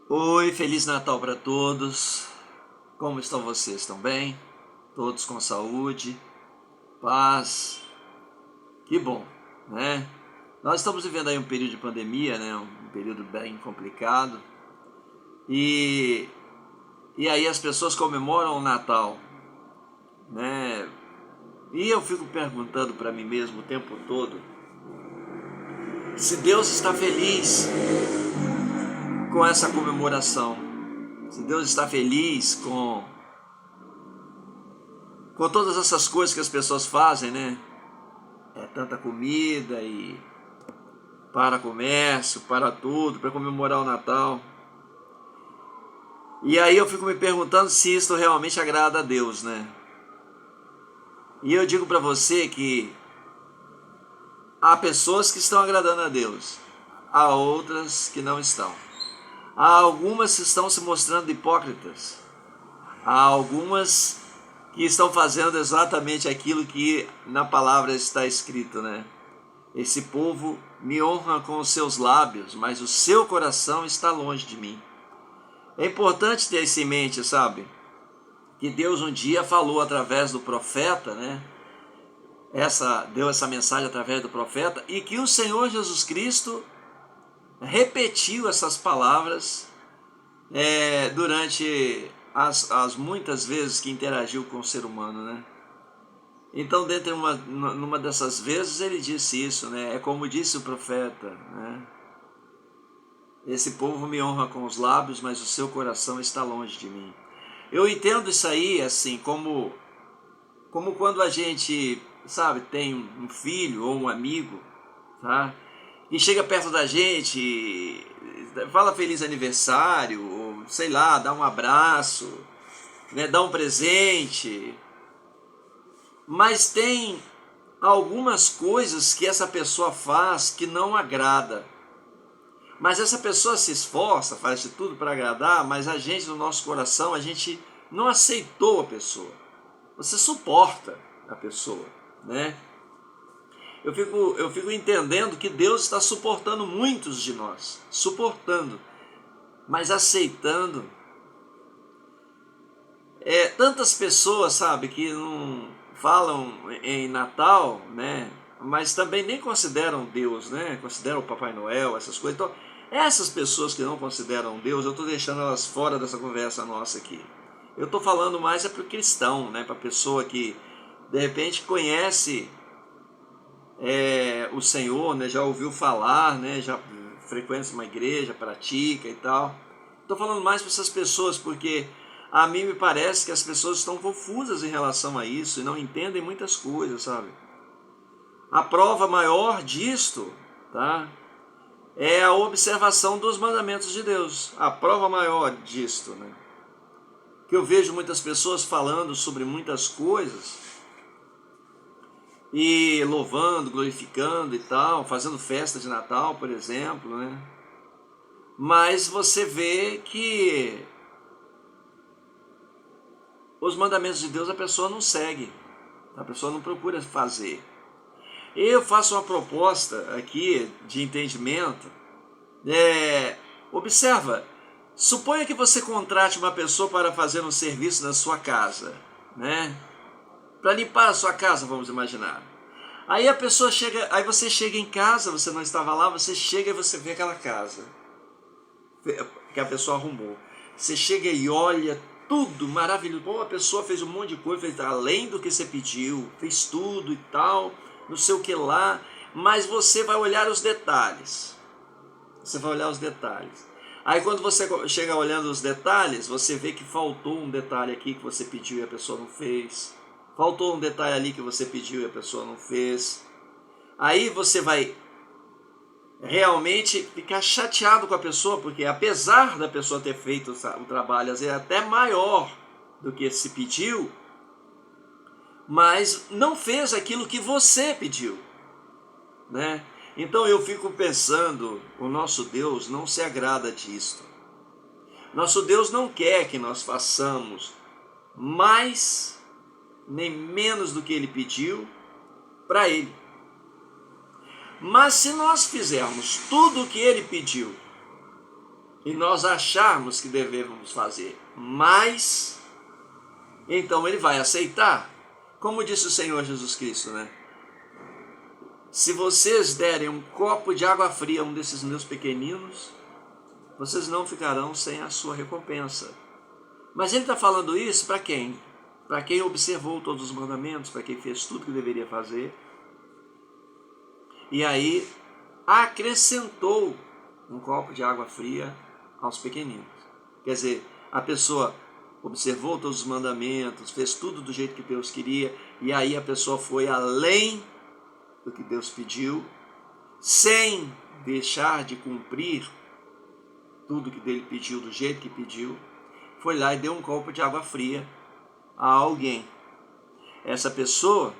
Oi, Feliz Natal para todos. Como estão vocês? Estão bem? Todos com saúde, paz? Que bom, né? Nós estamos vivendo aí um período de pandemia, né? Um período bem complicado. E, e aí as pessoas comemoram o Natal, né? E eu fico perguntando para mim mesmo o tempo todo se Deus está feliz com essa comemoração, se Deus está feliz com todas essas coisas que as pessoas fazem, né? É tanta comida e para comércio, para tudo, para comemorar o Natal. E aí eu fico me perguntando se isso realmente agrada a Deus, né? E eu digo para você que há pessoas que estão agradando a Deus, há outras que não estão. Há algumas que estão se mostrando hipócritas, há algumas que estão fazendo exatamente aquilo que na palavra está escrito, né? Esse povo me honra com os seus lábios, mas o seu coração está longe de mim. É importante ter isso em mente, sabe? Que Deus um dia falou através do profeta, né? Deu essa mensagem através do profeta, e que o Senhor Jesus Cristo repetiu essas palavras durante as muitas vezes que interagiu com o ser humano, né? Então, numa dessas vezes, ele disse isso, né? É como disse o profeta, né? Esse povo me honra com os lábios, mas o seu coração está longe de mim. Eu entendo isso aí, assim, como quando a gente, sabe, tem um filho ou um amigo, tá? E chega perto da gente, fala feliz aniversário, ou sei lá, dá um abraço, né? Dá um presente. Mas tem algumas coisas que essa pessoa faz que não agrada. Mas essa pessoa se esforça, faz de tudo para agradar, mas a gente, no nosso coração, a gente não aceitou a pessoa. Você suporta a pessoa, né? Eu fico entendendo que Deus está suportando muitos de nós, suportando, mas aceitando. Tantas pessoas, sabe, que não falam em Natal, né? Mas também nem consideram Deus, né? Consideram o Papai Noel, essas coisas. Então, essas pessoas que não consideram Deus, eu estou deixando elas fora dessa conversa nossa aqui. Eu estou falando mais para o cristão, né? Para a pessoa que de repente conhece o Senhor, né? Já ouviu falar, né? Já frequenta uma igreja, pratica e tal. Estou falando mais para essas pessoas porque a mim me parece que as pessoas estão confusas em relação a isso e não entendem muitas coisas, sabe? A prova maior disto, tá? É a observação dos mandamentos de Deus. A prova maior disto, né? Que eu vejo muitas pessoas falando sobre muitas coisas e louvando, glorificando e tal, fazendo festa de Natal, por exemplo, né? Mas você vê que os mandamentos de Deus a pessoa não segue, a pessoa não procura fazer. Eu faço uma proposta aqui de entendimento. Observa, suponha que você contrate uma pessoa para fazer um serviço na sua casa, né? Para limpar a sua casa, vamos imaginar. Aí a pessoa chega, aí você chega em casa, você não estava lá, você chega e você vê aquela casa que a pessoa arrumou. Você chega e olha tudo maravilhoso. Bom, a pessoa fez um monte de coisa, fez além do que você pediu, fez tudo e tal, não sei o que lá, mas você vai olhar os detalhes. Você vai olhar os detalhes. Aí quando você chega olhando os detalhes, você vê que faltou um detalhe aqui que você pediu e a pessoa não fez. Faltou um detalhe ali que você pediu e a pessoa não fez. Aí você vai realmente ficar chateado com a pessoa, porque apesar da pessoa ter feito o trabalho, às vezes até maior do que se pediu, mas não fez aquilo que você pediu, né? Então eu fico pensando, o nosso Deus não se agrada disto. Nosso Deus não quer que nós façamos mais nem menos do que Ele pediu para Ele. Mas se nós fizermos tudo o que Ele pediu e nós acharmos que devemos fazer mais, então ele vai aceitar. Como disse o Senhor Jesus Cristo, né? Se vocês derem um copo de água fria a um desses meus pequeninos, vocês não ficarão sem a sua recompensa. Mas ele está falando isso para quem? Para quem observou todos os mandamentos, para quem fez tudo que deveria fazer. E aí acrescentou um copo de água fria aos pequeninos. Quer dizer, a pessoa observou todos os mandamentos, fez tudo do jeito que Deus queria, e aí a pessoa foi além do que Deus pediu, sem deixar de cumprir tudo que Ele pediu do jeito que pediu, foi lá e deu um copo de água fria a alguém. Essa pessoa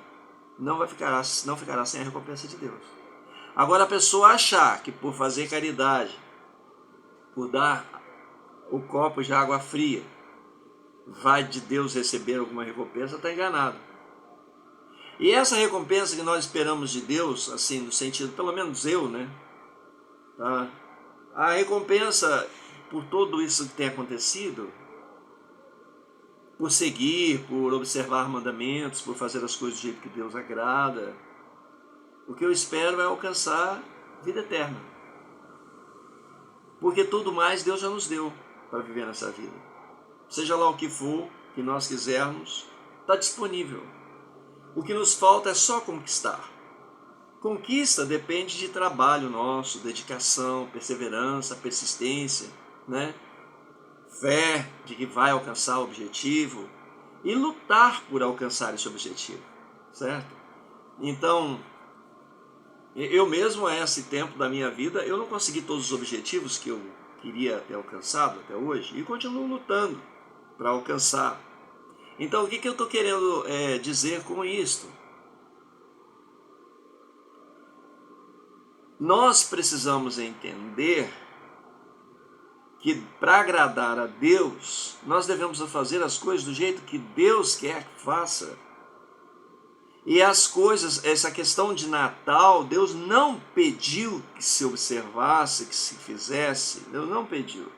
não ficará sem a recompensa de Deus. Agora, a pessoa achar que por fazer caridade, por dar o copo de água fria, vai de Deus receber alguma recompensa, está enganado. E essa recompensa que nós esperamos de Deus, assim, no sentido, pelo menos eu, né? Tá? A recompensa por tudo isso que tem acontecido, por seguir, por observar mandamentos, por fazer as coisas do jeito que Deus agrada, o que eu espero é alcançar vida eterna. Porque tudo mais Deus já nos deu para viver nessa vida. Seja lá o que for que nós quisermos, está disponível. O que nos falta é só conquistar. Conquista depende de trabalho nosso, dedicação, perseverança, persistência, né? Fé de que vai alcançar o objetivo e lutar por alcançar esse objetivo, certo? Então, eu mesmo, a esse tempo da minha vida, eu não consegui todos os objetivos que eu queria ter alcançado até hoje e continuo lutando para alcançar. Então, o que eu estou querendo dizer com isto? Nós precisamos entender que para agradar a Deus, nós devemos fazer as coisas do jeito que Deus quer que faça. E as coisas, essa questão de Natal, Deus não pediu que se observasse, que se fizesse, Deus não pediu.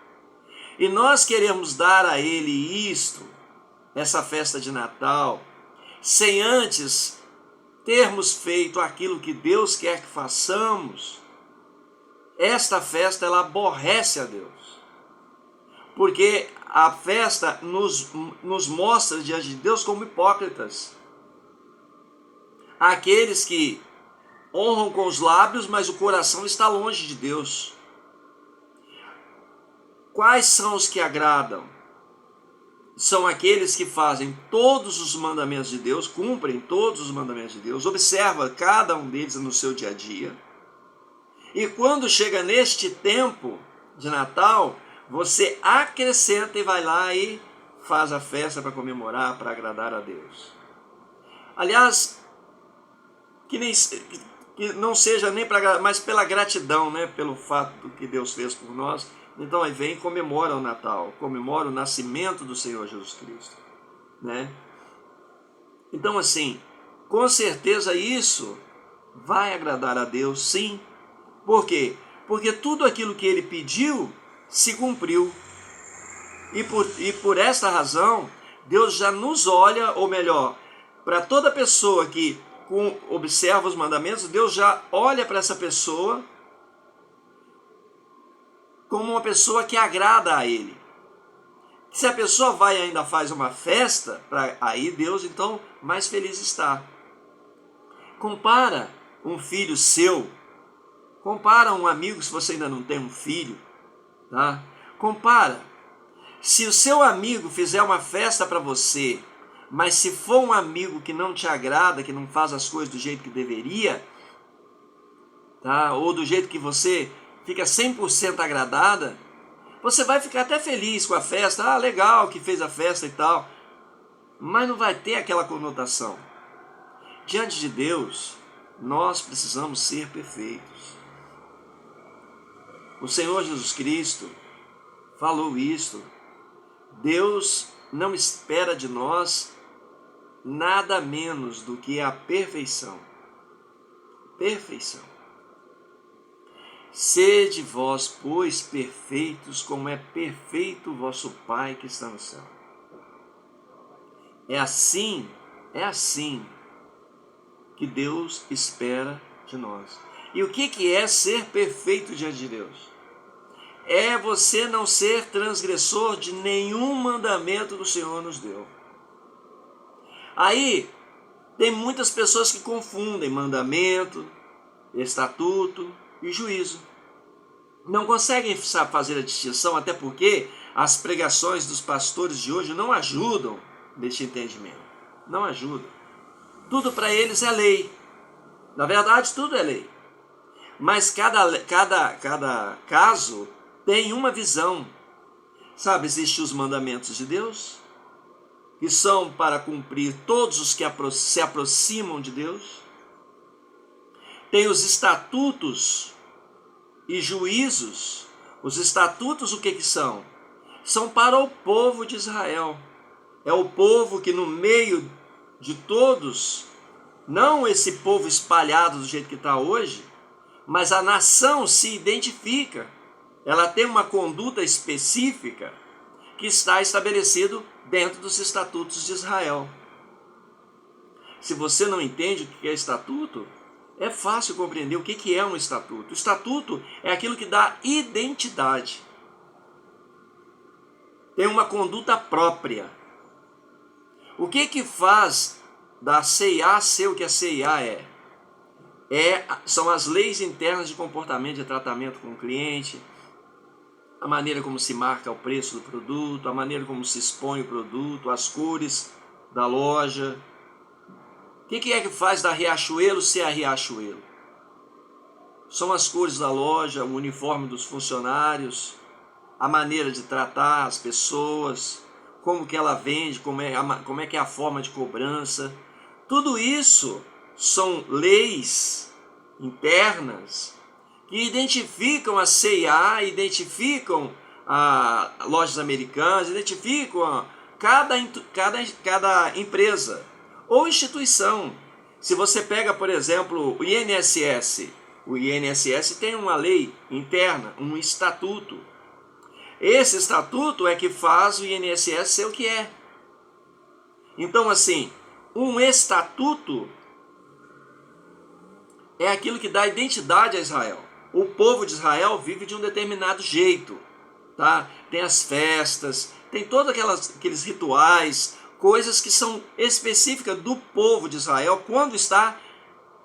E nós queremos dar a Ele isto, essa festa de Natal, sem antes termos feito aquilo que Deus quer que façamos. Esta festa, ela aborrece a Deus. Porque a festa nos mostra diante de Deus como hipócritas. Aqueles que honram com os lábios, mas o coração está longe de Deus. Quais são os que agradam? São aqueles que fazem todos os mandamentos de Deus, cumprem todos os mandamentos de Deus, observa cada um deles no seu dia a dia. E quando chega neste tempo de Natal, você acrescenta e vai lá e faz a festa para comemorar, para agradar a Deus. Aliás, que não seja nem para, mas pela gratidão, né, pelo fato do que Deus fez por nós. Então aí vem e comemora o Natal, comemora o nascimento do Senhor Jesus Cristo, né? Então assim, com certeza isso vai agradar a Deus, sim. Por quê? Porque tudo aquilo que Ele pediu se cumpriu. E por esta razão, Deus já nos olha, ou melhor, para toda pessoa que observa os mandamentos, Deus já olha para essa pessoa como uma pessoa que agrada a Ele. Se a pessoa vai e ainda faz uma festa, aí Deus então mais feliz está. Compara um filho seu, compara um amigo se você ainda não tem um filho, tá? Compara. Se o seu amigo fizer uma festa para você, mas se for um amigo que não te agrada, que não faz as coisas do jeito que deveria, tá? Ou do jeito que você fica 100% agradada, você vai ficar até feliz com a festa. Ah, legal que fez a festa e tal. Mas não vai ter aquela conotação. Diante de Deus, nós precisamos ser perfeitos. O Senhor Jesus Cristo falou isto. Deus não espera de nós nada menos do que a perfeição. Perfeição. Sede vós, pois, perfeitos, como é perfeito o vosso Pai que está no céu. É assim que Deus espera de nós. E o que é ser perfeito diante de Deus? É você não ser transgressor de nenhum mandamento que o Senhor nos deu. Aí, tem muitas pessoas que confundem mandamento, estatuto e juízo. Não conseguem fazer a distinção, até porque as pregações dos pastores de hoje não ajudam neste entendimento. Não ajudam. Tudo para eles é lei. Na verdade, tudo é lei. Mas cada caso tem uma visão. Sabe, existem os mandamentos de Deus, que são para cumprir todos os que se aproximam de Deus. Tem os estatutos e juízos. Os estatutos o que são? São para o povo de Israel. É o povo que no meio de todos, não esse povo espalhado do jeito que está hoje, mas a nação se identifica. Ela tem uma conduta específica que está estabelecido dentro dos estatutos de Israel. Se você não entende o que é estatuto, é fácil compreender o que é um estatuto. O estatuto é aquilo que dá identidade. Tem uma conduta própria. O que faz da CIA ser o que a CIA é? São as leis internas de comportamento, de tratamento com o cliente, a maneira como se marca o preço do produto, a maneira como se expõe o produto, as cores da loja. O que é que faz da Riachuelo ser a Riachuelo? São as cores da loja, o uniforme dos funcionários, a maneira de tratar as pessoas, como que ela vende, como é que é a forma de cobrança. Tudo isso são leis internas que identificam a CIA, identificam a lojas americanas, identificam cada empresa ou instituição. Se você pega, por exemplo, o INSS tem uma lei interna, um estatuto. Esse estatuto é que faz o INSS ser o que é. Então, assim, um estatuto é aquilo que dá identidade a Israel. O povo de Israel vive de um determinado jeito, tá? Tem as festas, tem todos aqueles rituais, coisas que são específicas do povo de Israel quando está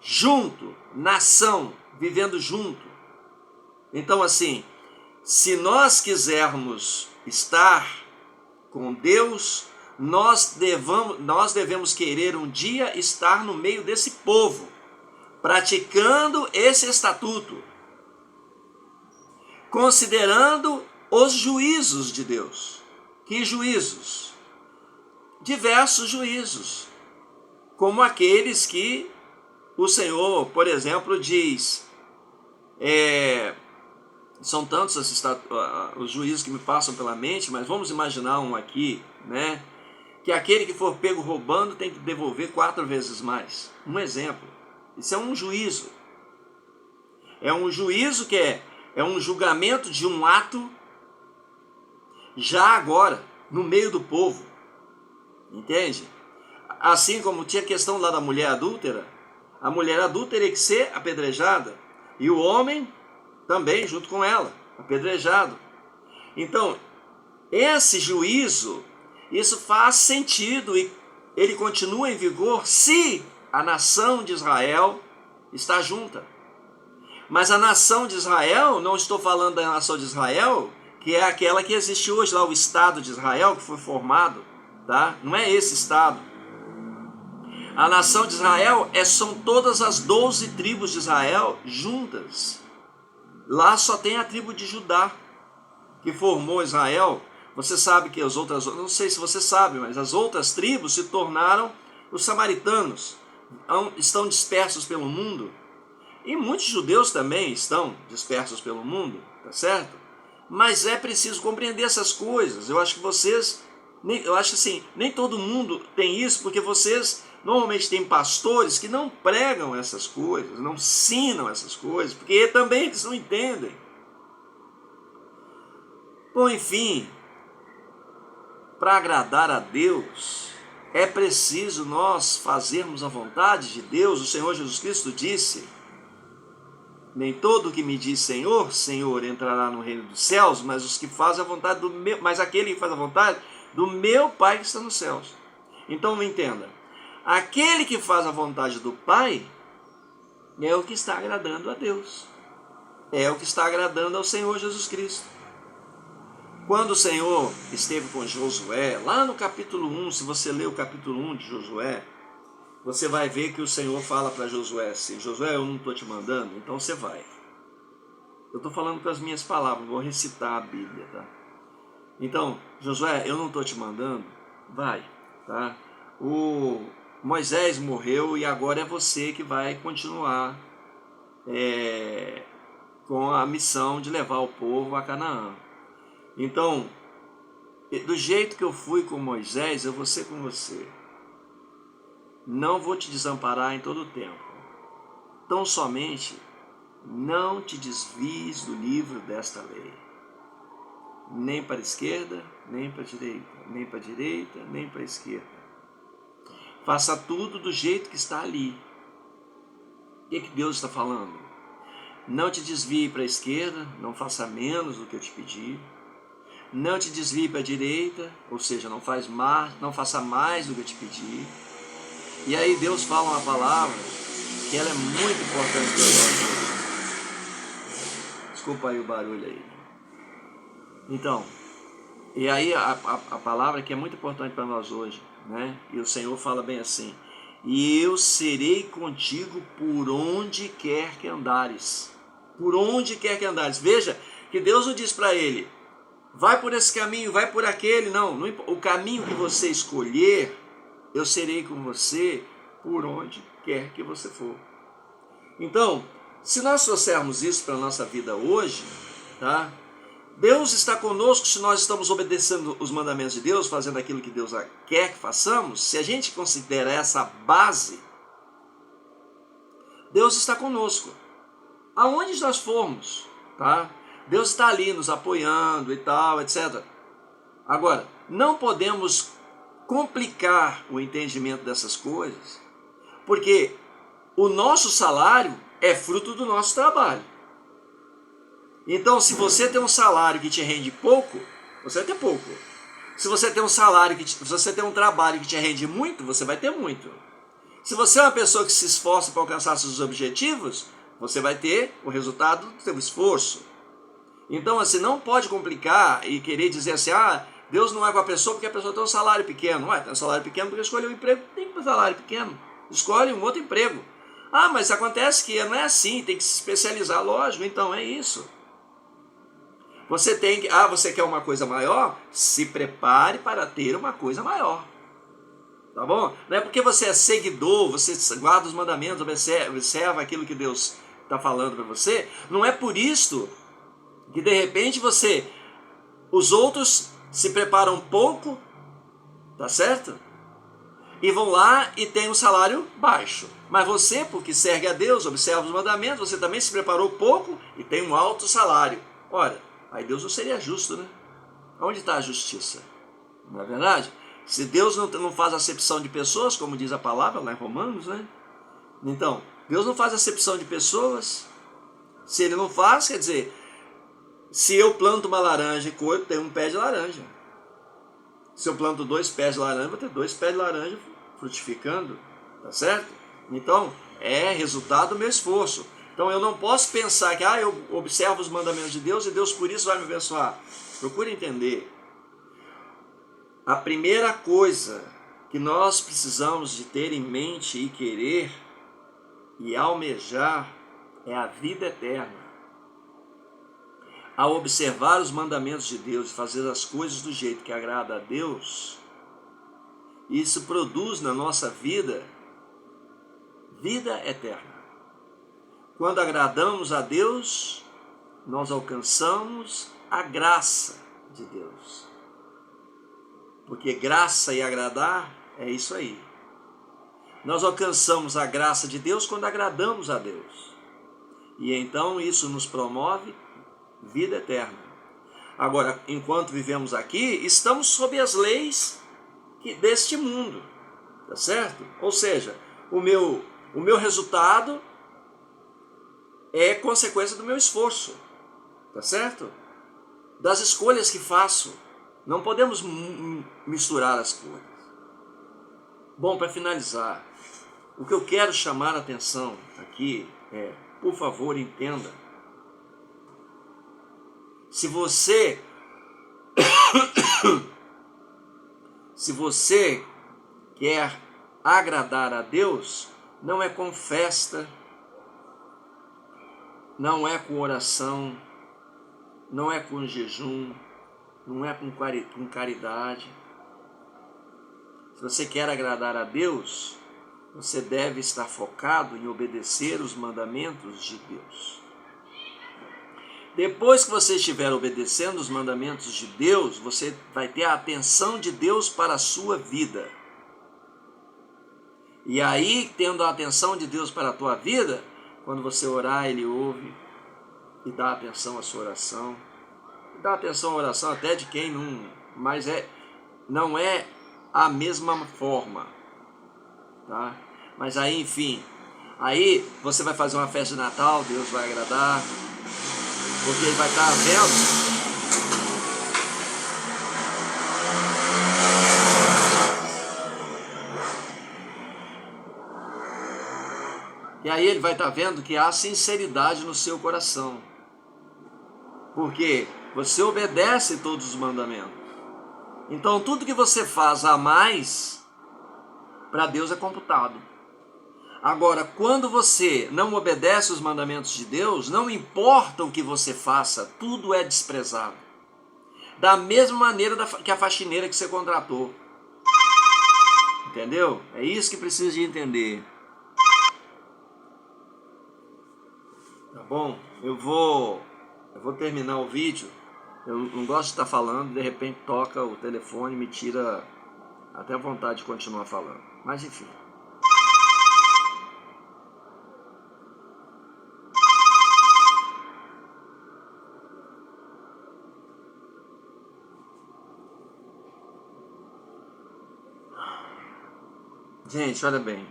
junto, nação, vivendo junto. Então, assim, se nós quisermos estar com Deus, nós devemos querer um dia estar no meio desse povo, praticando esse estatuto, considerando os juízos de Deus. Que juízos? Diversos juízos, como aqueles que o Senhor, por exemplo, diz, são tantos os juízos que me passam pela mente, mas vamos imaginar um aqui, né? Que aquele que for pego roubando tem que devolver 4 vezes mais. Um exemplo. Isso é um juízo. É um juízo que é um julgamento de um ato já agora, no meio do povo. Entende? Assim como tinha a questão lá da mulher adúltera, a mulher adúltera teria que ser apedrejada e o homem também junto com ela, apedrejado. Então, esse juízo, isso faz sentido e ele continua em vigor se a nação de Israel está junta. Mas a nação de Israel, não estou falando da nação de Israel, que é aquela que existe hoje lá, o Estado de Israel, que foi formado, tá? Não é esse Estado. A nação de Israel são todas as 12 tribos de Israel juntas. Lá só tem a tribo de Judá, que formou Israel. Você sabe que as outras, não sei se você sabe, mas as outras tribos se tornaram os samaritanos. Estão dispersos pelo mundo. E muitos judeus também estão dispersos pelo mundo, tá certo? Mas é preciso compreender essas coisas. Eu acho que nem todo mundo tem isso, porque vocês Normalmente tem pastores que não pregam essas coisas, não ensinam essas coisas, porque também eles não entendem. Bom, enfim, para agradar a Deus, é preciso nós fazermos a vontade de Deus. O Senhor Jesus Cristo disse: nem todo que me diz Senhor, Senhor entrará no reino dos céus, mas os que fazem a vontade do meu, mas aquele que faz a vontade do meu Pai que está nos céus. Então entenda, aquele que faz a vontade do Pai é o que está agradando a Deus, é o que está agradando ao Senhor Jesus Cristo. Quando o Senhor esteve com Josué, lá no capítulo 1, se você ler o capítulo 1 de Josué, você vai ver que o Senhor fala para Josué assim: Josué, eu não estou te mandando, então você vai. Eu estou falando com as minhas palavras, vou recitar a Bíblia, tá? Então, Josué, eu não estou te mandando, vai, tá? O Moisés morreu e agora é você que vai continuar com a missão de levar o povo a Canaã. Então, do jeito que eu fui com Moisés, eu vou ser com você. Não vou te desamparar em todo o tempo. Tão somente não te desvies do livro desta lei. Nem para a esquerda, nem para a direita. Nem para a direita, nem para a esquerda. Faça tudo do jeito que está ali. O que Deus está falando? Não te desvie para a esquerda, não faça menos do que eu te pedi. Não te desvie para a direita, ou seja, não faça mais do que eu te pedi. E aí Deus fala uma palavra que ela é muito importante para nós. Desculpa aí o barulho aí. Então, e aí a palavra que é muito importante para nós hoje, né? E o Senhor fala bem assim: e eu serei contigo por onde quer que andares. Por onde quer que andares. Veja que Deus não diz para ele: vai por esse caminho, vai por aquele. Não, o caminho que você escolher, eu serei com você por onde quer que você for. Então, se nós trouxermos isso para a nossa vida hoje, tá? Deus está conosco se nós estamos obedecendo os mandamentos de Deus, fazendo aquilo que Deus quer que façamos. Se a gente considera essa base, Deus está conosco. Aonde nós formos, tá? Deus está ali nos apoiando e tal, etc. Agora, não podemos complicar o entendimento dessas coisas, porque o nosso salário é fruto do nosso trabalho. Então, se você tem um salário que te rende pouco, você vai ter pouco. Se você tem um salário se você tem um trabalho que te rende muito, você vai ter muito. Se você é uma pessoa que se esforça para alcançar seus objetivos, você vai ter o resultado do seu esforço. Então, assim, não pode complicar e querer dizer assim: ah, Deus não é com a pessoa porque a pessoa tem um salário pequeno. Ué, tem um salário pequeno porque escolheu um emprego, tem um salário pequeno. Escolhe um outro emprego. Ah, mas acontece que não é assim, tem que se especializar, lógico, então é isso. Você tem que, você quer uma coisa maior? Se prepare para ter uma coisa maior. Tá bom? Não é porque você é seguidor, você guarda os mandamentos, observa aquilo que Deus está falando para você, não é por isso que de repente os outros se preparam um pouco, tá certo? E vão lá e tem um salário baixo. Mas você, porque serve a Deus, observa os mandamentos, você também se preparou pouco e tem um alto salário. Ora, aí Deus não seria justo, né? Onde está a justiça? Não é verdade? Se Deus não faz acepção de pessoas, como diz a palavra lá em Romanos, né? Então, Deus não faz acepção de pessoas. Se Ele não faz, quer dizer, se eu planto uma laranja e colho, tem um pé de laranja. Se eu planto 2 pés de laranja, vou ter 2 pés de laranja frutificando, tá certo? Então, é resultado do meu esforço. Então, eu não posso pensar que eu observo os mandamentos de Deus e Deus por isso vai me abençoar. Procure entender. A primeira coisa que nós precisamos de ter em mente e querer e almejar é a vida eterna. Ao observar os mandamentos de Deus e fazer as coisas do jeito que agrada a Deus, isso produz na nossa vida eterna. Quando agradamos a Deus, nós alcançamos a graça de Deus. Porque graça e agradar é isso aí. Nós alcançamos a graça de Deus quando agradamos a Deus. E então isso nos promove vida eterna. Agora, enquanto vivemos aqui, estamos sob as leis deste mundo, tá certo? Ou seja, o meu resultado é consequência do meu esforço, tá certo? Das escolhas que faço. Não podemos misturar as coisas. Bom, para finalizar, o que eu quero chamar a atenção aqui é, por favor, entenda. Se você quer agradar a Deus, não é com festa, não é com oração, não é com jejum, não é com caridade. Se você quer agradar a Deus, você deve estar focado em obedecer os mandamentos de Deus. Depois que você estiver obedecendo os mandamentos de Deus, você vai ter a atenção de Deus para a sua vida. E aí, tendo a atenção de Deus para a tua vida, quando você orar, Ele ouve e dá atenção à sua oração. Dá atenção à oração até de quem não... Mas não é a mesma forma, tá? Mas aí, enfim, aí você vai fazer uma festa de Natal, Deus vai agradar, porque Ele vai estar vendo. E aí Ele vai estar vendo que há sinceridade no seu coração, porque você obedece todos os mandamentos. Então tudo que você faz a mais, para Deus é computado. Agora, quando você não obedece os mandamentos de Deus, não importa o que você faça, tudo é desprezado. Da mesma maneira que a faxineira que você contratou. Entendeu? É isso que precisa de entender. Tá bom? Eu vou terminar o vídeo. Eu não gosto de estar falando, de repente toca o telefone e me tira até a vontade de continuar falando. Mas enfim. Gente, olha bem.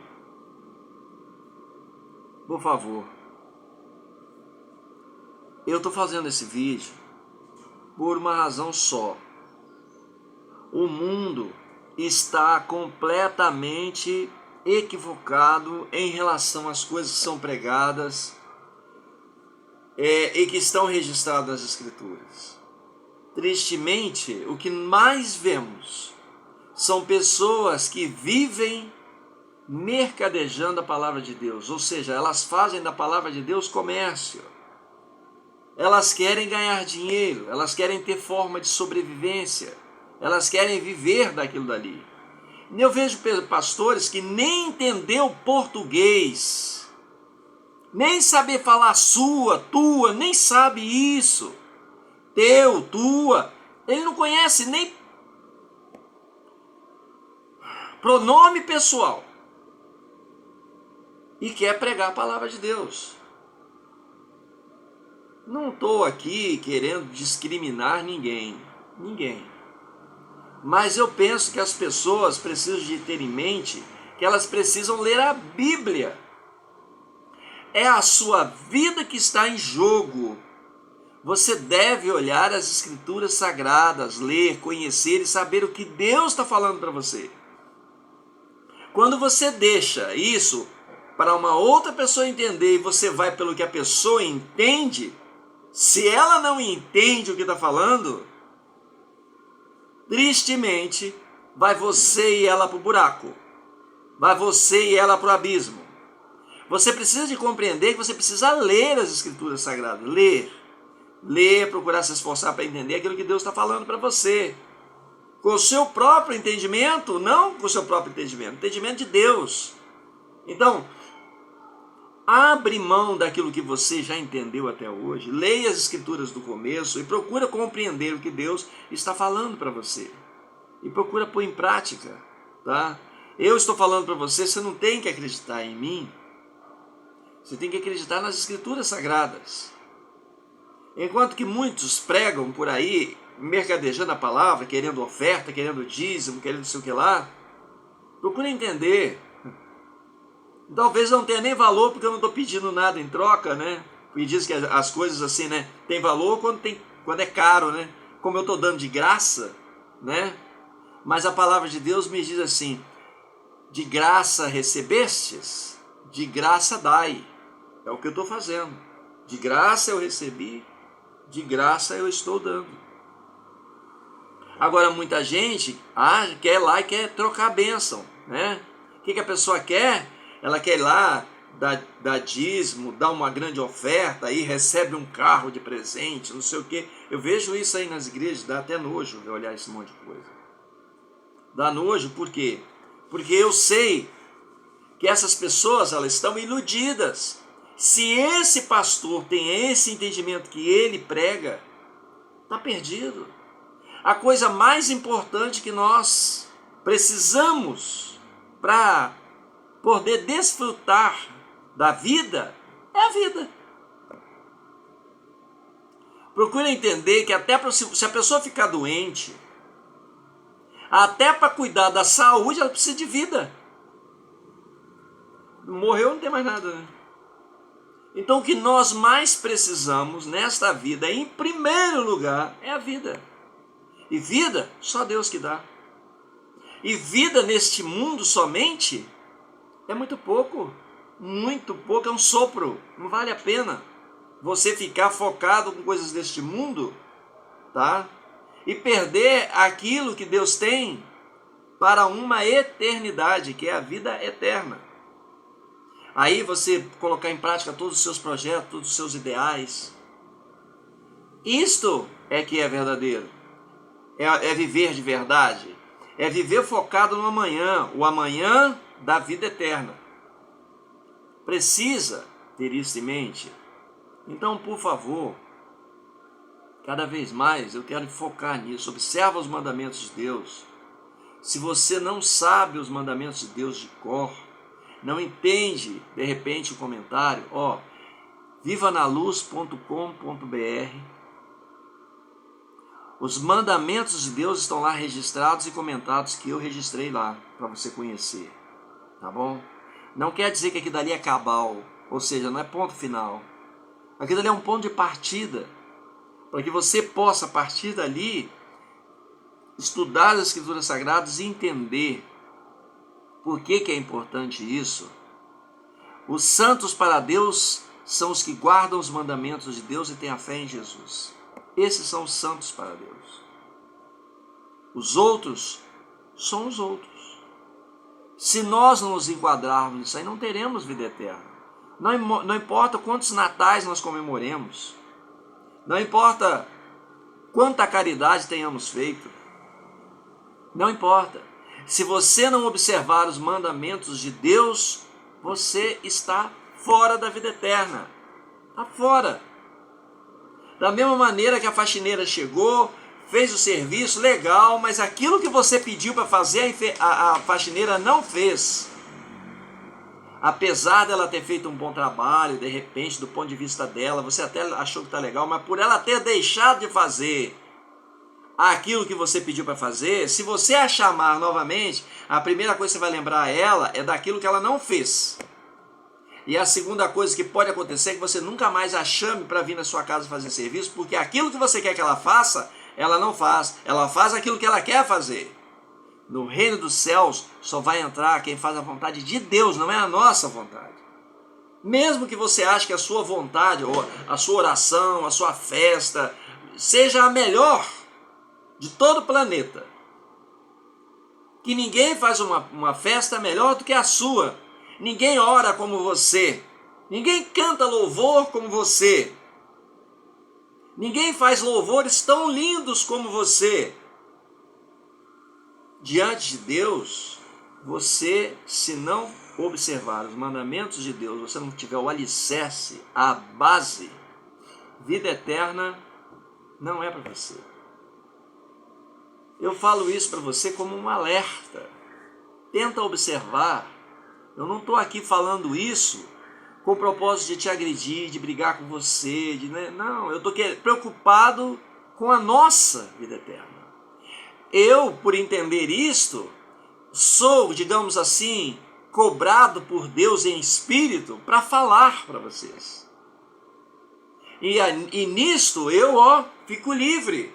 Por favor. Eu estou fazendo esse vídeo por uma razão só. O mundo está completamente equivocado em relação às coisas que são pregadas e que estão registradas nas Escrituras. Tristemente, o que mais vemos são pessoas que vivem mercadejando a palavra de Deus, ou seja, elas fazem da palavra de Deus comércio. Elas querem ganhar dinheiro, elas querem ter forma de sobrevivência, elas querem viver daquilo dali. E eu vejo pastores que nem entendeu português, nem saber falar sua, tua, nem sabe isso. Teu, tua, ele não conhece nem pronome pessoal. E quer pregar a palavra de Deus. Não estou aqui querendo discriminar ninguém. Mas eu penso que as pessoas precisam de ter em mente que elas precisam ler a Bíblia. É a sua vida que está em jogo. Você deve olhar as Escrituras Sagradas, ler, conhecer e saber o que Deus está falando para você. Quando você deixa isso para uma outra pessoa entender e você vai pelo que a pessoa entende, se ela não entende o que está falando, tristemente, vai você e ela para o buraco. Vai você e ela para o abismo. Você precisa de compreender que você precisa ler as Escrituras Sagradas. Ler, procurar se esforçar para entender aquilo que Deus está falando para você. Com o seu próprio entendimento, não com o seu próprio entendimento, entendimento de Deus. Então, abre mão daquilo que você já entendeu até hoje, leia as Escrituras do começo e procura compreender o que Deus está falando para você. E procura pôr em prática, tá? Eu estou falando para você, você não tem que acreditar em mim, você tem que acreditar nas Escrituras Sagradas. Enquanto que muitos pregam por aí, mercadejando a palavra, querendo oferta, querendo dízimo, querendo não sei o que lá, procura entender. Talvez não tenha nem valor, porque eu não estou pedindo nada em troca, né? E diz que as coisas assim, né? Tem valor quando é caro, né? Como eu estou dando de graça, né? Mas a palavra de Deus me diz assim: de graça recebestes, de graça dai. É o que eu estou fazendo. De graça eu recebi, de graça eu estou dando. Agora muita gente quer ir lá e quer trocar a bênção, né? O que a pessoa quer? Ela quer ir lá, dar dízimo, dar uma grande oferta, aí recebe um carro de presente, não sei o quê. Eu vejo isso aí nas igrejas, dá até nojo de olhar esse monte de coisa. Dá nojo por quê? Porque eu sei que essas pessoas, elas estão iludidas. Se esse pastor tem esse entendimento que ele prega, está perdido. A coisa mais importante que nós precisamos para poder desfrutar da vida é a vida. Procura entender que até se a pessoa ficar doente, até para cuidar da saúde, ela precisa de vida. Morreu, não tem mais nada, né? Então o que nós mais precisamos nesta vida, em primeiro lugar, é a vida. E vida, só Deus que dá. E vida neste mundo somente é muito pouco, é um sopro, não vale a pena você ficar focado com coisas deste mundo, tá? E perder aquilo que Deus tem para uma eternidade, que é a vida eterna. Aí você colocar em prática todos os seus projetos, todos os seus ideais. Isto é que é verdadeiro. É viver de verdade. É viver focado no amanhã, o amanhã da vida eterna. Precisa ter isso em mente. Então, por favor, cada vez mais eu quero focar nisso. Observa os mandamentos de Deus. Se você não sabe os mandamentos de Deus de cor, não entende, de repente, o comentário, vivanaluz.com.br. Os mandamentos de Deus estão lá registrados e comentados, que eu registrei lá, para você conhecer, tá bom? Não quer dizer que aquilo dali é cabal, ou seja, não é ponto final. Aquilo dali é um ponto de partida, para que você possa, a partir dali, estudar as Escrituras Sagradas e entender por que é importante isso. Os santos para Deus são os que guardam os mandamentos de Deus e têm a fé em Jesus. Esses são os santos para Deus. Os outros são os outros. Se nós não nos enquadrarmos nisso aí, não teremos vida eterna. Não importa quantos natais nós comemoremos. Não importa quanta caridade tenhamos feito. Não importa. Se você não observar os mandamentos de Deus, você está fora da vida eterna. Está fora. Da mesma maneira que a faxineira chegou, fez o serviço, legal, mas aquilo que você pediu para fazer, a faxineira não fez. Apesar dela ter feito um bom trabalho, de repente, do ponto de vista dela, você até achou que está legal, mas por ela ter deixado de fazer aquilo que você pediu para fazer, se você a chamar novamente, a primeira coisa que você vai lembrar a ela é daquilo que ela não fez. E a segunda coisa que pode acontecer é que você nunca mais a chame para vir na sua casa fazer serviço, porque aquilo que você quer que ela faça, ela não faz. Ela faz aquilo que ela quer fazer. No reino dos céus só vai entrar quem faz a vontade de Deus, não é a nossa vontade. Mesmo que você ache que a sua vontade, ou a sua oração, a sua festa, seja a melhor de todo o planeta. Que ninguém faz uma festa melhor do que a sua. Ninguém ora como você. Ninguém canta louvor como você. Ninguém faz louvores tão lindos como você. Diante de Deus, você, se não observar os mandamentos de Deus, você não tiver o alicerce, a base, vida eterna não é para você. Eu falo isso para você como um alerta. tenta observar. Eu não estou aqui falando isso com o propósito de te agredir, de brigar com você, não, eu estou preocupado com a nossa vida eterna. Eu, por entender isto, sou, digamos assim, cobrado por Deus em espírito para falar para vocês. E nisto eu fico livre,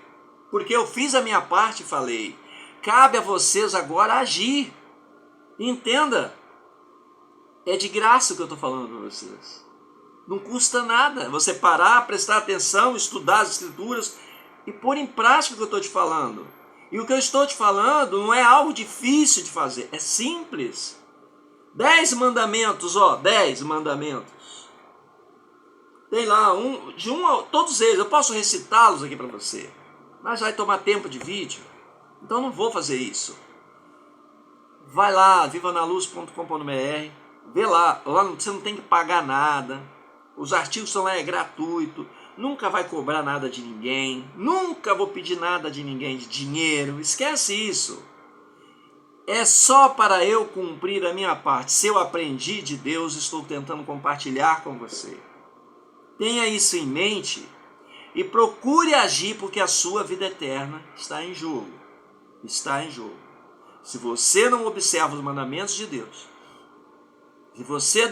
porque eu fiz a minha parte e falei. Cabe a vocês agora agir. Entenda, é de graça o que eu estou falando para vocês. Não custa nada você parar, prestar atenção, estudar as escrituras e pôr em prática o que eu estou te falando. E o que eu estou te falando não é algo difícil de fazer, é simples. 10 mandamentos, 10 mandamentos. Tem lá, todos eles, eu posso recitá-los aqui para você, mas vai tomar tempo de vídeo, então não vou fazer isso. Vai lá, vivanaluz.com.br, vê lá você não tem que pagar nada, os artigos estão lá, é gratuito, nunca vai cobrar nada de ninguém, nunca vou pedir nada de ninguém de dinheiro, esquece isso. É só para eu cumprir a minha parte. Se eu aprendi de Deus, estou tentando compartilhar com você. Tenha isso em mente e procure agir, porque a sua vida eterna está em jogo. Está em jogo. Se você não observa os mandamentos de Deus, se você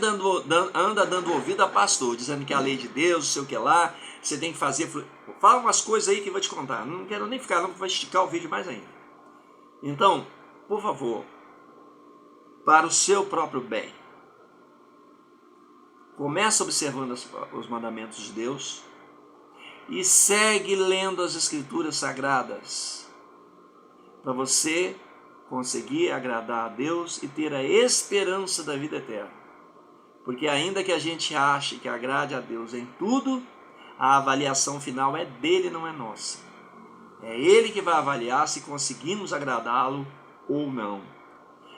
anda dando ouvido a pastor, dizendo que é a lei de Deus, não sei o que lá, você tem que fazer... Fala umas coisas aí que eu vou te contar. Não quero nem ficar, não vou esticar o vídeo mais ainda. Então, por favor, para o seu próprio bem, começa observando os mandamentos de Deus e segue lendo as escrituras sagradas para você conseguir agradar a Deus e ter a esperança da vida eterna. Porque ainda que a gente ache que agrade a Deus em tudo, a avaliação final é dele, não é nossa. É ele que vai avaliar se conseguimos agradá-lo ou não.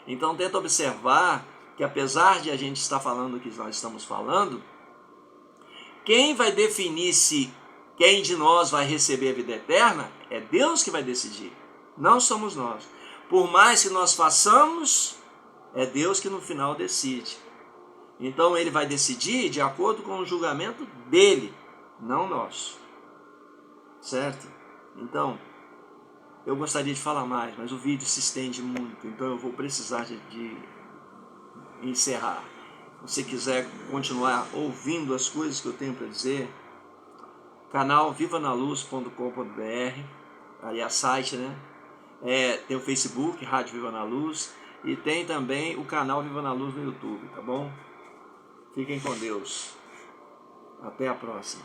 Então tenta observar que apesar de a gente estar falando o que nós estamos falando, quem vai definir se quem de nós vai receber a vida eterna é Deus que vai decidir, não somos nós. Por mais que nós façamos, é Deus que no final decide. Então ele vai decidir de acordo com o julgamento dele, não nosso. Certo? Então, eu gostaria de falar mais, mas o vídeo se estende muito, então eu vou precisar de encerrar. Se você quiser continuar ouvindo as coisas que eu tenho para dizer, canal vivanaluz.com.br, aliás, site, né? Tem o Facebook, Rádio Viva na Luz, e tem também o canal Viva na Luz no YouTube, tá bom? Fiquem com Deus. Até a próxima.